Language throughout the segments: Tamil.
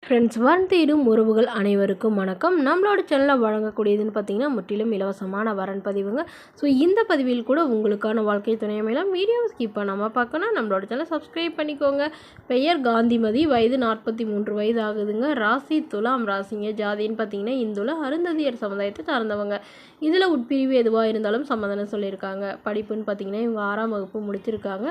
ஃப்ரெண்ட்ஸ், தேடும் உறவுகள் அனைவருக்கும் வணக்கம். நம்மளோட சேனலில் வழங்கக்கூடியதுன்னு பார்த்தீங்கன்னா முற்றிலும் இலவசமான வரன் பதிவுங்க. ஸோ இந்த பதிவில் கூட உங்களுக்கான வாழ்க்கை துணை அமையலாம். வீடியோ ஸ்கிப் பண்ணாமல் பார்க்கணும். நம்மளோட சேனலை சப்ஸ்கிரைப் பண்ணிக்கோங்க. பெயர் காந்திமதி, வயது 43 வயது ஆகுதுங்க. ராசி துலாம் ராசிங்க. ஜாதின்னு பார்த்தீங்கன்னா இந்துல அருந்ததியர் சமுதாயத்தை சார்ந்தவங்க. இதில் உட்பிரிவு எதுவாக இருந்தாலும் சமாதானம் சொல்லியிருக்காங்க. படிப்புன்னு பார்த்தீங்கன்னா இவங்க 6ஆம் வகுப்பு முடிச்சிருக்காங்க.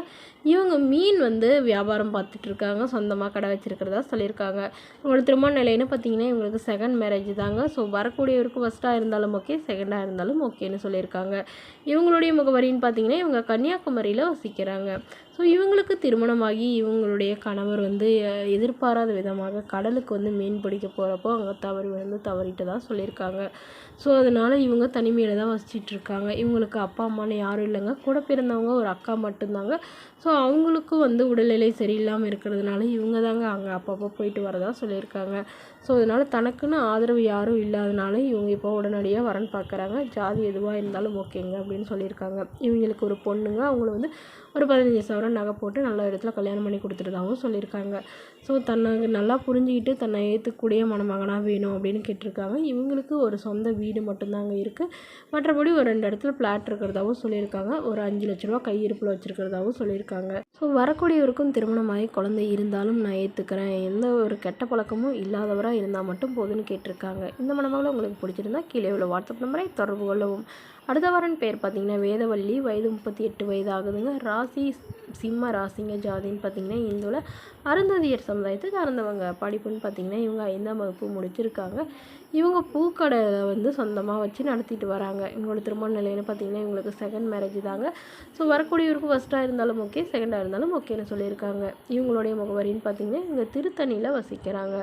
இவங்க மீன் வியாபாரம் பார்த்துட்டு இருக்காங்க. சொந்தமாக கடை வச்சிருக்கிறதா சொல்லியிருக்காங்க. உங்களோட திருமண நிலைன்னு பார்த்தீங்கன்னா இவங்களுக்கு செகண்ட் மேரேஜ் தாங்க. ஸோ வரக்கூடியவருக்கு ஃபஸ்ட்டாக இருந்தாலும் ஓகே, செகண்டாக இருந்தாலும் ஓகேன்னு சொல்லியிருக்காங்க. இவங்களுடைய முகவரின்னு பார்த்தீங்கன்னா இவங்க கன்னியாகுமரியில் வசிக்கிறாங்க. ஸோ இவங்களுக்கு திருமணமாகி இவங்களுடைய கணவர் எதிர்பாராத விதமாக கடலுக்கு மீன் பிடிக்க போகிறப்போ அங்கே தவறிட்டு தான் சொல்லியிருக்காங்க. ஸோ அதனால் இவங்க தனிமையில் தான் வசிச்சிட்ருக்காங்க. இவங்களுக்கு அப்பா அம்மானு யாரும் இல்லைங்க. கூட பிறந்தவங்க ஒரு அக்கா மட்டும்தாங்க. ஸோ அவங்களுக்கும் உடல்நிலை சரியில்லாமல் இருக்கிறதுனால இவங்க தாங்க அங்கே அப்பப்போ போயிட்டு வரதா சொல்லியிருக்காங்க. ஸோ அதனால் தனக்குன்னு ஆதரவு யாரும் இல்லாதனால இவங்க இப்போ உடனடியாக வரன் பார்க்குறாங்க. ஜாதி எதுவாக இருந்தாலும் ஓகேங்க அப்படின்னு சொல்லியிருக்காங்க. இவங்களுக்கு ஒரு பொண்ணுங்க. அவங்கள ஒரு 15,000 நகை போட்டு நல்ல இடத்துல கல்யாணம் பண்ணி கொடுத்துட்டதாகவும் சொல்லியிருக்காங்க. ஸோ தன்னை நல்லா புரிஞ்சுக்கிட்டு தன்னை ஏற்றுக்கூடிய மணமகனாக வேணும் அப்படின்னு கேட்டிருக்காங்க. இவங்களுக்கு ஒரு சொந்த வீடு மட்டும்தாங்க இருக்குது. மற்றபடி ஒரு 2 இடத்துல ஃப்ளாட் இருக்கிறதாகவும் சொல்லியிருக்காங்க. ஒரு 5 லட்ச ரூபா கையிருப்பில் வச்சுருக்கிறதாகவும் சொல்லியிருக்காங்க. ஸோ வரக்கூடியவருக்கும் திருமணமாகி குழந்தை இருந்தாலும் நான் ஏற்றுக்கிறேன், எந்த ஒரு கெட்ட பழக்கமும் இல்லாதவராக இருந்தால் மட்டும் போதுன்னு கேட்டிருக்காங்க. இந்த மணமகளை உங்களுக்கு பிடிச்சிருந்தா கீழே உள்ள வாட்ஸ்அப் நம்பரை தொடர்பு கொள்ளவும். அடுத்த வாரன் பேர் பார்த்தீங்கன்னா வேதவள்ளி, வயது 38 வயது ஆகுதுங்க. ராசி சிம்ம ராசிங்க. ஜாதின்னு பார்த்தீங்கன்னா இந்துல அருந்ததியர் சமுதாயத்தை சார்ந்தவங்க. படிப்புன்னு பார்த்தீங்கன்னா இவங்க 5ஆம் வகுப்பு முடிச்சிருக்காங்க. இவங்க பூக்கடை சொந்தமாக வச்சு நடத்திட்டு வராங்க. இவங்களோட திருமண நிலைன்னு பார்த்தீங்கன்னா இவங்களுக்கு செகண்ட் மேரேஜ் தாங்க. ஸோ வரக்கூடியவருக்கு ஃபஸ்ட்டாக இருந்தாலும் ஓகே, செகண்டாக இருந்தாலும் ஓகேன்னு சொல்லியிருக்காங்க. இவங்களுடைய முகவரின்னு பார்த்தீங்கன்னா இவங்க திருத்தணியில் வசிக்கிறாங்க.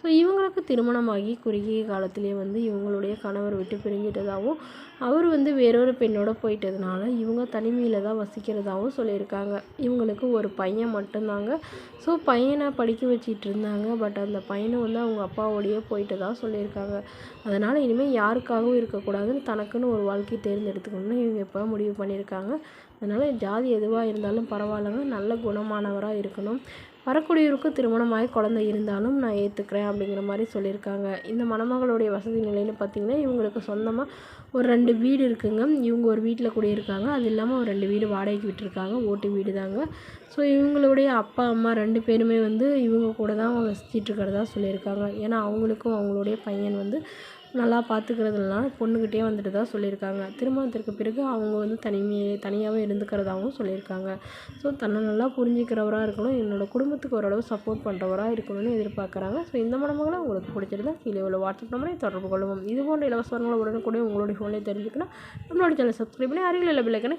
ஸோ இவங்களுக்கு திருமணமாகி குறுகிய காலத்திலே இவங்களுடைய கணவர் விட்டு பிரிஞ்சிட்டதாகவும் அவர் வேறொரு பெண்ணோட போயிட்டதுனால இவங்க தனிமையில் தான் வசிக்கிறதாகவும் சொல்லியிருக்காங்க. இவங்களுக்கு ஒரு பையன் மட்டும்தாங்க. ஸோ பையனை படிக்க வச்சிட்டு இருந்தாங்க. பட் அந்த பையனை அவங்க அப்பாவோடையே போயிட்டு தான் சொல்லியிருக்காங்க. அதனால் இனிமேல் யாருக்காகவும் இருக்கக்கூடாதுன்னு தனக்குன்னு ஒரு வாழ்க்கை தேர்ந்தெடுத்துக்கணும்னு இவங்க இப்போ முடிவு பண்ணியிருக்காங்க. அதனால் ஜாதி எதுவாக இருந்தாலும் பரவாயில்லைங்க, நல்ல குணமானவராக இருக்கணும். வரக்கூடியவருக்கு திருமணமாகி குழந்தை இருந்தாலும் நான் ஏற்றுக்கிறேன் அப்படிங்கிற மாதிரி சொல்லியிருக்காங்க. இந்த மணமகளுடைய வசதி நிலைன்னு பார்த்திங்கன்னா இவங்களுக்கு சொந்தமாக ஒரு 2 வீடு இருக்குங்க. இவங்க ஒரு வீட்டில் குடியிருக்காங்க. அது இல்லாமல் ஒரு 2 வீடு வாடகைக்கு விட்டுருக்காங்க. ஓட்டு வீடு தாங்க. ஸோ இவங்களுடைய அப்பா அம்மா 2 பேருமே இவங்க கூட தான் வசிச்சிட்டு இருக்கிறதா சொல்லியிருக்காங்க. ஏன்னா அவங்களுக்கும் அவங்களுடைய பையன் நல்லா பார்த்துக்கிறதுனால பொண்ணுக்கிட்டே வந்துட்டு தான் சொல்லியிருக்காங்க. திருமணத்திற்கு பிறகு அவங்க தனியாகவே இருந்துக்கிறதாகவும் சொல்லியிருக்காங்க. ஸோ தன்னை நல்லா புரிஞ்சுக்கிறவராக இருக்கணும், என்னோடய குடும்பத்துக்கு ஓரளவு சப்போர்ட் பண்ணுறவராக இருக்கணும்னு எதிர்பார்க்குறாங்க. ஸோ இந்த மணமகளை உங்களுக்கு பிடிச்சிருந்தா கீழே உள்ள வாட்ஸ்அப் நம்பரை தொடர்பு கொள்ளுவோம். இது போன்ற இலவசங்களை உடனுக்குடைய உங்களுடைய ஃபோன்லேயே தெரிஞ்சுக்கணும். நம்மளோட சேனல் சப்ஸ்கிரைப் பண்ணி அருகில் உள்ள பெல் ஐகானை